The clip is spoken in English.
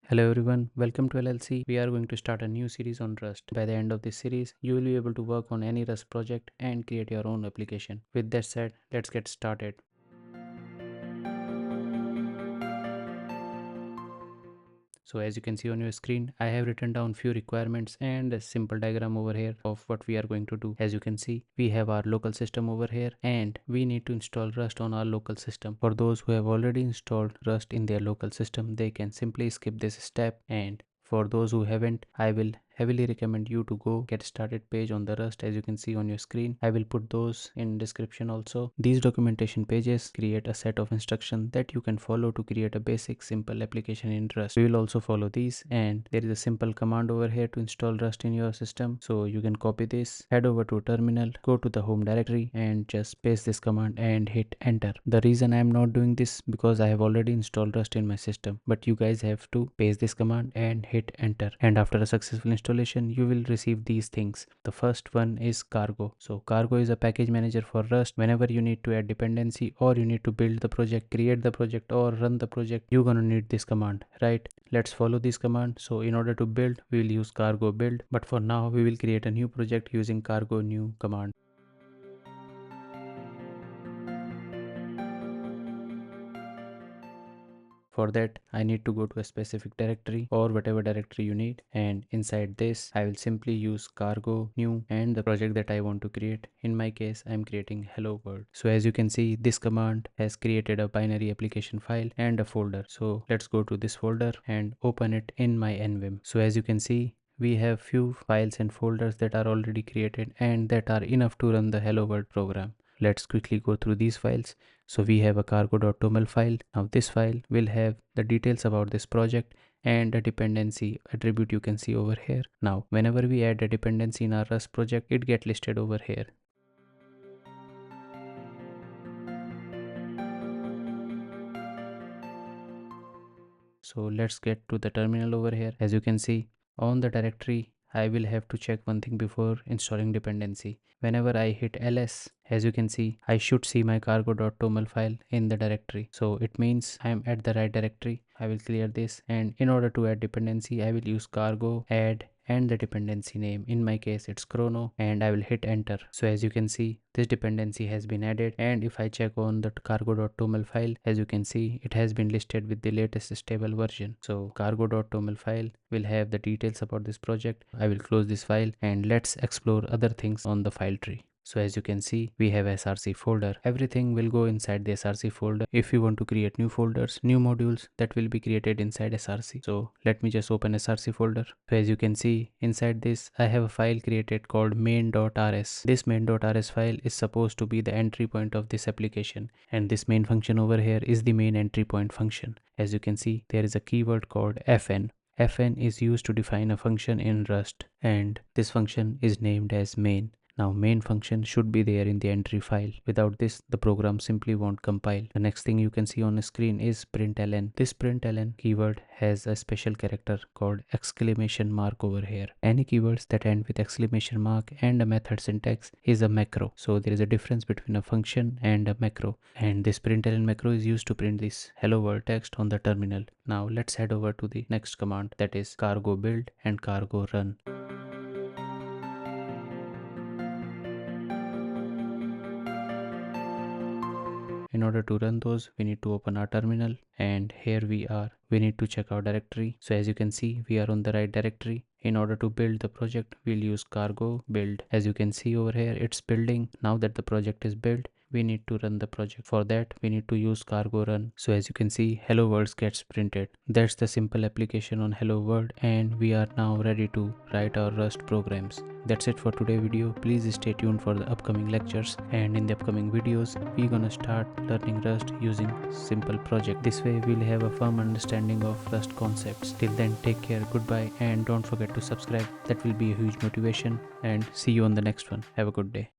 Hello everyone, welcome to LLC. We are going to start a new series on Rust. By the end of this series, you will be able to work on any Rust project and create your own application. With that said, let's get started. So as you can see on your screen, I have written down few requirements and a simple diagram over here of what we are going to do. As you can see, we have our local system over here and we need to install Rust on our local system. For those who have already installed Rust in their local system, they can simply skip this step, and for those who haven't, I will heavily recommend you to go get started page on the Rust. As you can see on your screen, I will put those in description also. These documentation pages create a set of instructions that you can follow to create a basic simple application in Rust. We will also follow these, and there is a simple command over here to install Rust in your system. So you can copy this, head over to terminal, go to the home directory and just paste this command and hit enter. The reason I am not doing this because I have already installed Rust in my system, but you guys have to paste this command and hit enter. And after a successful installation, you will receive these things. The first one is cargo. So cargo is a package manager for Rust. Whenever you need to add dependency or you need to build the project, create the project or run the project, you're gonna need this command, right? Let's follow this command. So in order to build, we will use cargo build, but for now we will create a new project using cargo new command. For that, I need to go to a specific directory or whatever directory you need, and inside this I will simply use cargo new and the project that I want to create. In my case, I am creating hello world. So as you can see, this command has created a binary application file and a folder. So let's go to this folder and open it in my nvim. So as you can see, we have few files and folders that are already created and that are enough to run the hello world program. Let's quickly go through these files. So we have a cargo.toml file. Now this file will have the details about this project and a dependency attribute you can see over here. Now whenever we add a dependency in our Rust project, it gets listed over here. So let's get to the terminal over here. As you can see on the directory, I will have to check one thing before installing dependency. Whenever I hit ls, as you can see, I should see my cargo.toml file in the directory. So it means I am at the right directory. I will clear this, and in order to add dependency, I will use cargo add and the dependency name. In my case, it's chrono, and I will hit enter. So as you can see, this dependency has been added, and if I check on the cargo.toml file, as you can see, it has been listed with the latest stable version. So cargo.toml file will have the details about this project. I will close this file and let's explore other things on the file tree. So as you can see, we have src folder. Everything will go inside the src folder. If you want to create new folders, new modules, that will be created inside src. So let me just open src folder. So as you can see, inside this I have a file created called main.rs. This main.rs file is supposed to be the entry point of this application, and this main function over here is the main entry point function. As you can see, there is a keyword called fn. Fn is used to define a function in Rust, and this function is named as main. Now main function should be there in the entry file. Without this, the program simply won't compile. The next thing you can see on the screen is println. This println keyword has a special character called exclamation mark over here. Any keywords that end with exclamation mark and a method syntax is a macro. So there is a difference between a function and a macro. And this println macro is used to print this hello world text on the terminal. Now let's head over to the next command, that is cargo build and cargo run. In order to run those, we need to open our terminal, and here we are. We need to check our directory. So as you can see, we are on the right directory. In order to build the project, we'll use cargo build. As you can see over here, it's building. Now that the project is built, we need to run the project. For that, we need to use cargo run. So as you can see, hello world gets printed. That's the simple application on hello world, and we are now ready to write our Rust programs. That's it for today's video. Please stay tuned for the upcoming lectures, and in the upcoming videos we're gonna start learning Rust using simple project. This way we'll have a firm understanding of Rust concepts. Till then, take care, goodbye, and don't forget to subscribe. That will be a huge motivation, and see you on the next one. Have a good day.